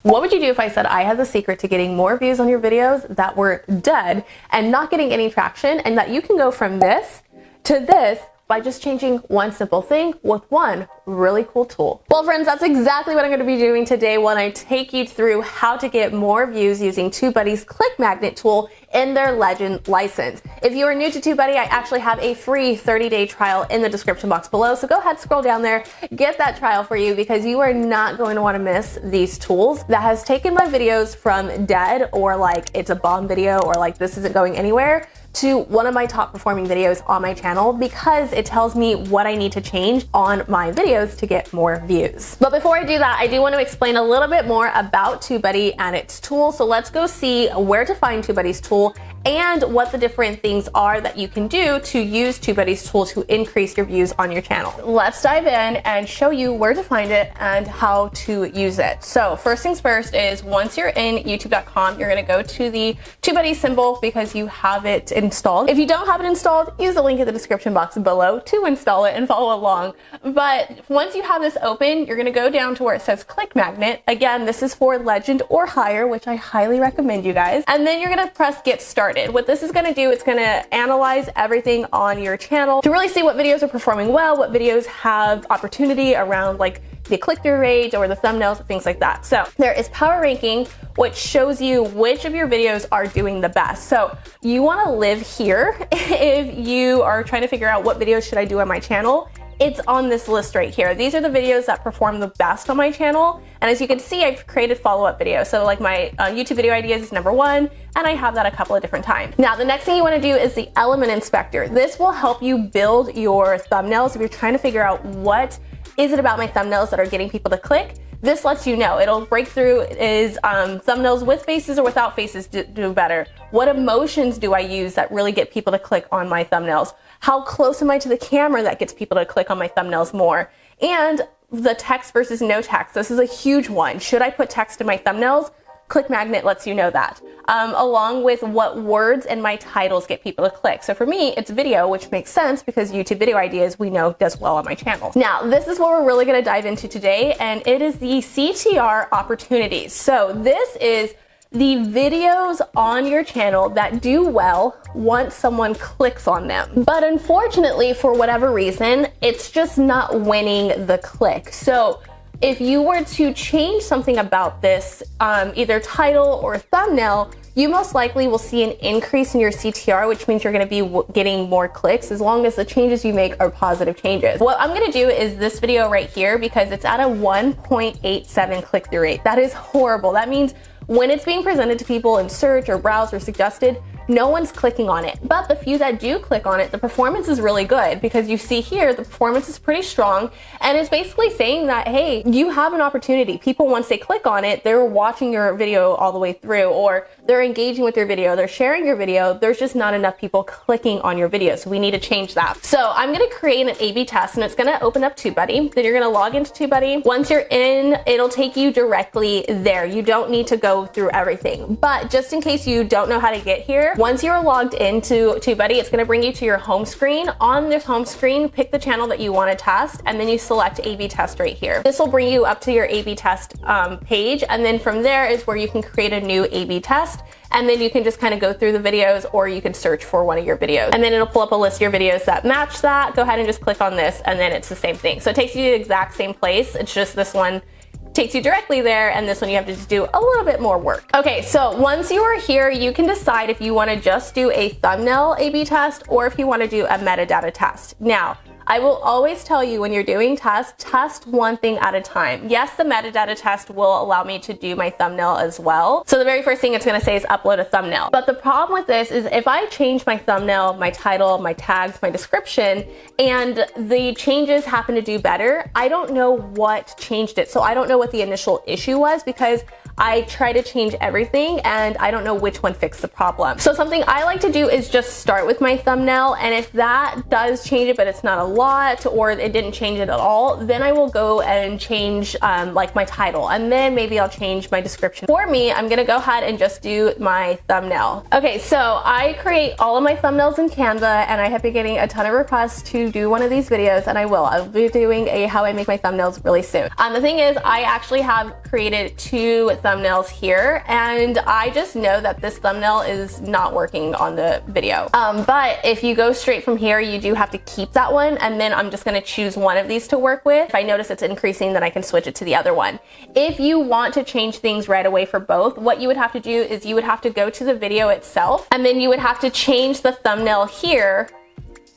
What would you do if I said I had the secret to getting more views on your videos that were dead and not getting any traction, and that you can go from this to this by just changing one simple thing with one really cool tool? Well, friends, that's exactly what I'm going to be doing today when I take you through how to get more views using TubeBuddy's Clickmagnet tool in their Legend license. If you are new to TubeBuddy, I actually have a free 30-day trial in the description box below. So go ahead, scroll down there, get that trial for you, because you are not going to want to miss these tools that has taken my videos from dead, or like it's a bomb video, or like this isn't going anywhere, to one of my top performing videos on my channel, because it tells me what I need to change on my videos to get more views. But before I do that, I do want to explain a little bit more about TubeBuddy and its tool. So let's go see where to find TubeBuddy's tool and what the different things are that you can do to use TubeBuddy's tool to increase your views on your channel. Let's dive in and show you where to find it and how to use it. So first things first is, once you're in youtube.com, you're going to go to the TubeBuddy symbol because you have it installed. If you don't have it installed, use the link in the description box below to install it and follow along. But once you have this open, you're going to go down to where it says Clickmagnet. Again, this is for Legend or higher, which I highly recommend, you guys. And then you're going to press Get Started. What this is going to do, it's going to analyze everything on your channel to really see what videos are performing well, what videos have opportunity around like the click-through rate or the thumbnails, things like that. So there is power ranking, which shows you which of your videos are doing the best. So you want to live here if you are trying to figure out what videos should I do on my channel. It's on this list right here. These are the videos that perform the best on my channel. And as you can see, I've created follow-up videos. So like my YouTube video ideas is number 1, and I have that a couple of different times. Now, the next thing you want to do is the element inspector. This will help you build your thumbnails if you're trying to figure out what is it about my thumbnails that are getting people to click. This lets you know. It'll break through, is thumbnails with faces or without faces do better? What emotions do I use that really get people to click on my thumbnails? How close am I to the camera that gets people to click on my thumbnails more? And the text versus no text. This is a huge one. Should I put text in my thumbnails? Clickmagnet lets you know that. Along with what words and my titles get people to click. So for me, it's video, which makes sense because YouTube video ideas we know does well on my channel. Now, this is what we're really going to dive into today, and it is the CTR opportunities. So this is the videos on your channel that do well once someone clicks on them. But unfortunately, for whatever reason, it's just not winning the click. So if you were to change something about this, either title or thumbnail, you most likely will see an increase in your CTR, which means you're going to be getting more clicks as long as the changes you make are positive changes. What I'm going to do is this video right here, because it's at a 1.87 click-through rate. That is horrible. That means when it's being presented to people in search or browse or suggested, no one's clicking on it. But the few that do click on it, the performance is really good, because you see here, the performance is pretty strong. And it's basically saying that, hey, you have an opportunity. People, once they click on it, they're watching your video all the way through, or they're engaging with your video, they're sharing your video. There's just not enough people clicking on your video. So we need to change that. So I'm going to create an A/B test, and it's going to open up TubeBuddy. Then you're going to log into TubeBuddy. Once you're in, it'll take you directly there. You don't need to go through everything. But just in case you don't know how to get here, once you're logged into TubeBuddy, it's going to bring you to your home screen. On this home screen, pick the channel that you want to test, and then you select A/B test right here. This will bring you up to your A/B test page, and then from there is where you can create a new A/B test, and then you can just kind of go through the videos, or you can search for one of your videos, and then it'll pull up a list of your videos that match that. Go ahead and just click on this, and then it's the same thing. So it takes you to the exact same place. It's just this one takes you directly there, and this one you have to just do a little bit more work. Okay, so once you are here, you can decide if you want to just do a thumbnail A/B test or if you want to do a metadata test. Now, I will always tell you, when you're doing tests, test one thing at a time. Yes, the metadata test will allow me to do my thumbnail as well. So the very first thing it's going to say is upload a thumbnail. But the problem with this is if I change my thumbnail, my title, my tags, my description, and the changes happen to do better, I don't know what changed it. So I don't know what the initial issue was, because I try to change everything and I don't know which one fixed the problem. So something I like to do is just start with my thumbnail, and if that does change it but it's not a lot, or it didn't change it at all, then I will go and change like my title, and then maybe I'll change my description. For me, I'm gonna go ahead and just do my thumbnail. Okay, so I create all of my thumbnails in Canva, and I have been getting a ton of requests to do one of these videos, and I'll be doing a how I make my thumbnails really soon. The thing is, I actually have created 2 thumbnails here, and I just know that this thumbnail is not working on the video. But if you go straight from here, you do have to keep that one, and then I'm just gonna choose one of these to work with. If I notice it's increasing, then I can switch it to the other one. If you want to change things right away for both, what you would have to do is you would have to go to the video itself, and then you would have to change the thumbnail here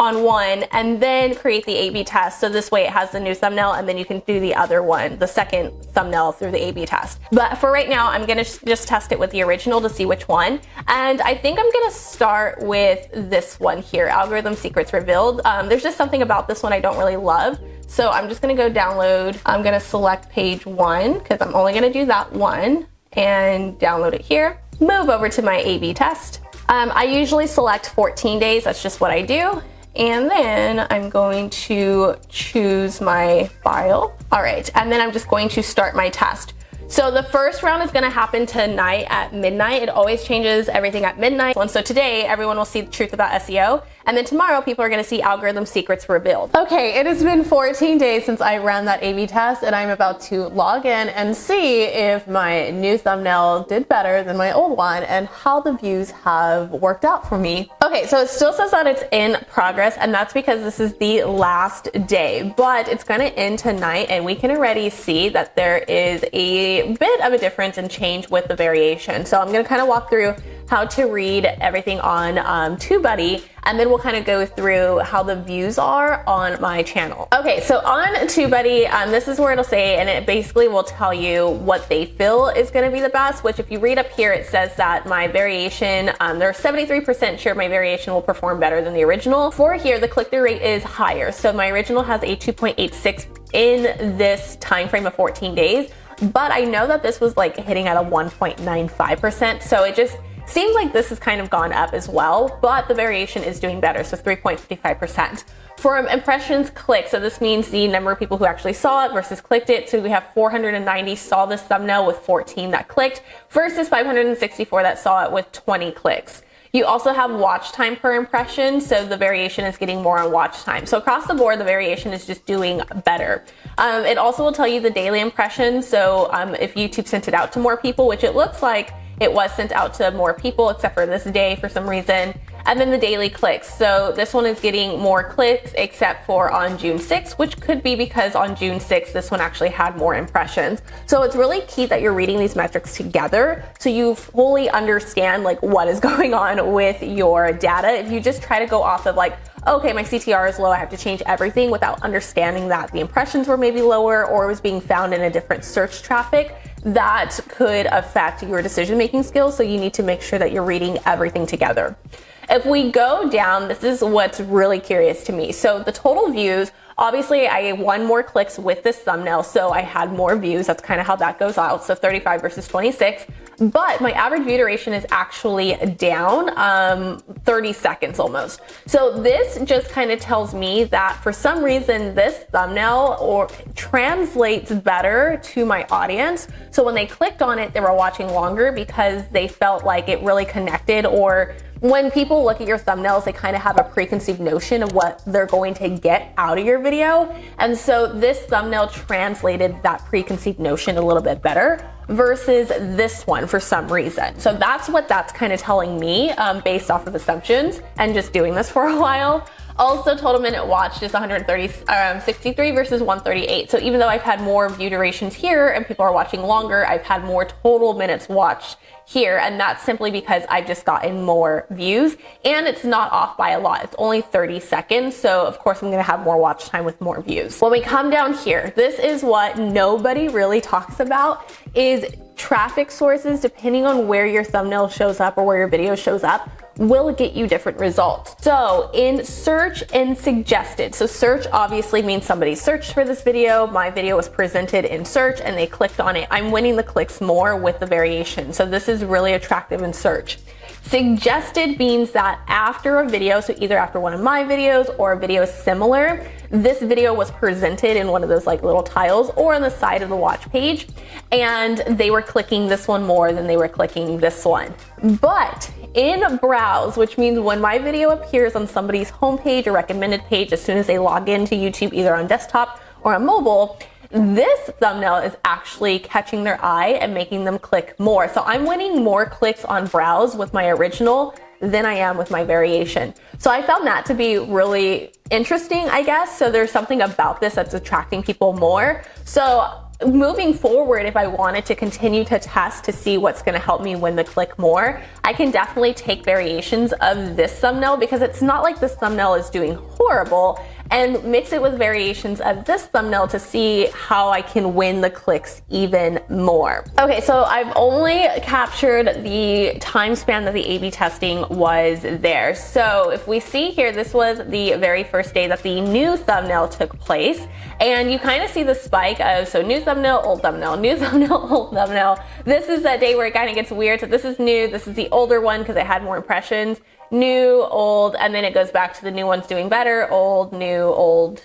on one and then create the A/B test. So this way it has the new thumbnail, and then you can do the other one, the second thumbnail, through the A/B test. But for right now, I'm gonna just test it with the original to see which one. And I think I'm gonna start with this one here, Algorithm Secrets Revealed. There's just something about this one I don't really love. So I'm just gonna go download. I'm gonna select page 1 because I'm only gonna do that one and download it here. Move over to my A/B test. I usually select 14 days, that's just what I do. And then I'm going to choose my file. All right, and then I'm just going to start my test. So the first round is gonna happen tonight at midnight. It always changes everything at midnight. And so today, everyone will see the truth about SEO. And then tomorrow, people are gonna see algorithm secrets revealed. Okay, it has been 14 days since I ran that A/B test, and I'm about to log in and see if my new thumbnail did better than my old one and how the views have worked out for me. Okay, so it still says that it's in progress, and that's because this is the last day, but it's gonna end tonight, and we can already see that there is a bit of a difference and change with the variation. So I'm gonna kind of walk through how to read everything on Tubebuddy, and then we'll kind of go through how the views are on my channel. Okay, so on Tubebuddy, this is where it'll say, and it basically will tell you what they feel is gonna be the best, which if you read up here, it says that my variation, they're 73% sure my variation will perform better than the original. For here, the click-through rate is higher. So my original has a 2.86 in this time frame of 14 days, but I know that this was like hitting at a 1.95%, so it just seems like this has kind of gone up as well, but the variation is doing better, so 3.55%. For impressions clicked, so this means the number of people who actually saw it versus clicked it. So we have 490 saw this thumbnail with 14 that clicked versus 564 that saw it with 20 clicks. You also have watch time per impression, so the variation is getting more on watch time. So across the board, the variation is just doing better. It also will tell you the daily impressions, so if YouTube sent it out to more people, which it looks like it was sent out to more people except for this day for some reason. And then the daily clicks. So this one is getting more clicks except for on June 6th, which could be because on June 6th, this one actually had more impressions. So it's really key that you're reading these metrics together so you fully understand like what is going on with your data. If you just try to go off of like, okay, my CTR is low, I have to change everything without understanding that the impressions were maybe lower or it was being found in a different search traffic, that could affect your decision-making skills. So you need to make sure that you're reading everything together. If we go down, this is what's really curious to me. So the total views, obviously I won more clicks with this thumbnail, so I had more views. That's kind of how that goes out. So 35 versus 26. But my average view duration is actually down 30 seconds almost. So this just kind of tells me that for some reason this thumbnail translates better to my audience. So when they clicked on it, they were watching longer because they felt like it really connected. Or when people look at your thumbnails, they kind of have a preconceived notion of what they're going to get out of your video. And so this thumbnail translated that preconceived notion a little bit better versus this one for some reason. So that's what that's kind of telling me based off of assumptions and just doing this for a while. Also, total minute watched is 63 versus 138. So even though I've had more view durations here and people are watching longer, I've had more total minutes watched here. And that's simply because I've just gotten more views and it's not off by a lot. It's only 30 seconds. So of course I'm going to have more watch time with more views. When we come down here, this is what nobody really talks about is traffic sources, depending on where your thumbnail shows up or where your video shows up, will get you different results. So in search and suggested, so search obviously means somebody searched for this video. My video was presented in search and they clicked on it. I'm winning the clicks more with the variation. So this is really attractive in search. Suggested means that after a video, so either after one of my videos or a video similar, this video was presented in one of those like little tiles or on the side of the watch page, and they were clicking this one more than they were clicking this one. But in browse, which means when my video appears on somebody's homepage or recommended page as soon as they log into YouTube, either on desktop or on mobile, this thumbnail is actually catching their eye and making them click more. So I'm winning more clicks on browse with my original than I am with my variation. So I found that to be really interesting, I guess. So there's something about this that's attracting people more. So moving forward, if I wanted to continue to test to see what's going to help me win the click more, I can definitely take variations of this thumbnail, because it's not like this thumbnail is doing horrible, and mix it with variations of this thumbnail to see how I can win the clicks even more. Okay, so I've only captured the time span that the A/B testing was there. So if we see here, this was the very first day that the new thumbnail took place, and you kind of see the spike of, so new thumbnail, old thumbnail, new thumbnail, old thumbnail. This is that day where it kind of gets weird. So this is new, this is the older one because it had more impressions. New, old, and then it goes back to the new ones doing better, old, new, old,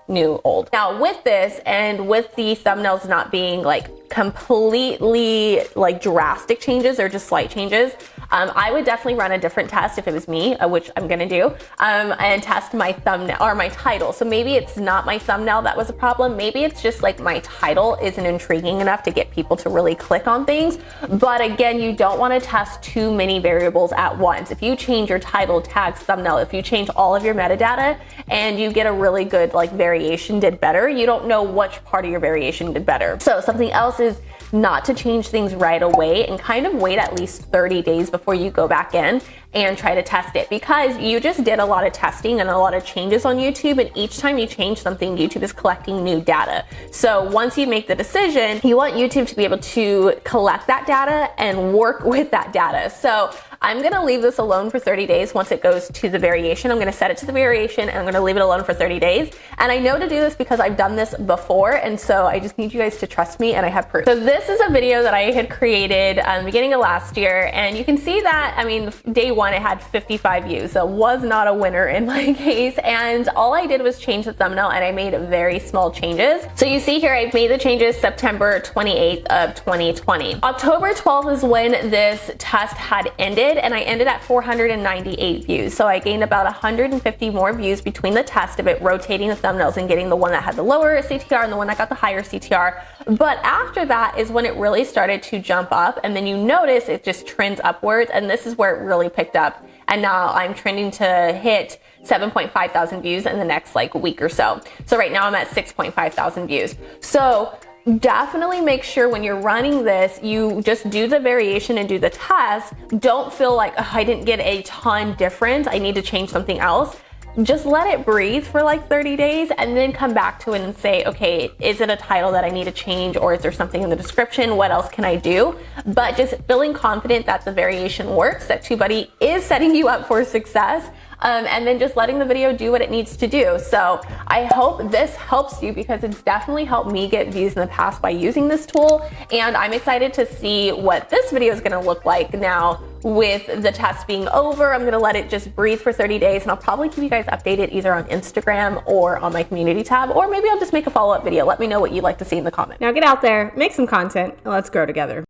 new, old. Now with this, and with the thumbnails not being like completely like drastic changes or just slight changes, I would definitely run a different test if it was me, which I'm gonna do, and test my thumbnail or my title. So maybe it's not my thumbnail that was a problem. Maybe it's just like my title isn't intriguing enough to get people to really click on things. But again, you don't want to test too many variables at once. If you change your title, tags, thumbnail, if you change all of your metadata and you get a really good like variation did better, you don't know which part of your variation did better. So something else is not to change things right away and kind of wait at least 30 days before you go back in and try to test it, because you just did a lot of testing and a lot of changes on YouTube, and each time you change something, YouTube is collecting new data. So once you make the decision, you want YouTube to be able to collect that data and work with that data. So I'm gonna leave this alone for 30 days. Once it goes to the variation, I'm gonna set it to the variation and I'm gonna leave it alone for 30 days. And I know to do this because I've done this before, and so I just need you guys to trust me, and I have proof. So this is a video that I had created at the beginning of last year, and you can see that, I mean, day one it had 55 views, so it was not a winner in my case, and all I did was change the thumbnail and I made very small changes. So you see here, I made the changes September 28th of 2020. October 12th is when this test had ended, and I ended at 498 views. So I gained about 150 more views between the test of it rotating the thumbnails and getting the one that had the lower CTR and the one that got the higher CTR. But after that is when it really started to jump up, and then you notice it just trends upwards, and this is where it really picked up. And now I'm trending to hit 7.5 thousand views in the next like week or so. So right now I'm at 6.5 thousand views. So definitely make sure when you're running this, you just do the variation and do the test. Don't feel like, oh, I didn't get a ton different, I need to change something else. Just let it breathe for like 30 days and then come back to it and say, okay, is it a title that I need to change, or is there something in the description? What else can I do? But just feeling confident that the variation works, that TubeBuddy is setting you up for success. And then just letting the video do what it needs to do. So I hope this helps you, because it's definitely helped me get views in the past by using this tool. And I'm excited to see what this video is gonna look like now with the test being over. I'm gonna let it just breathe for 30 days, and I'll probably keep you guys updated either on Instagram or on my community tab, or maybe I'll just make a follow-up video. Let me know what you'd like to see in the comments. Now get out there, make some content, and let's grow together.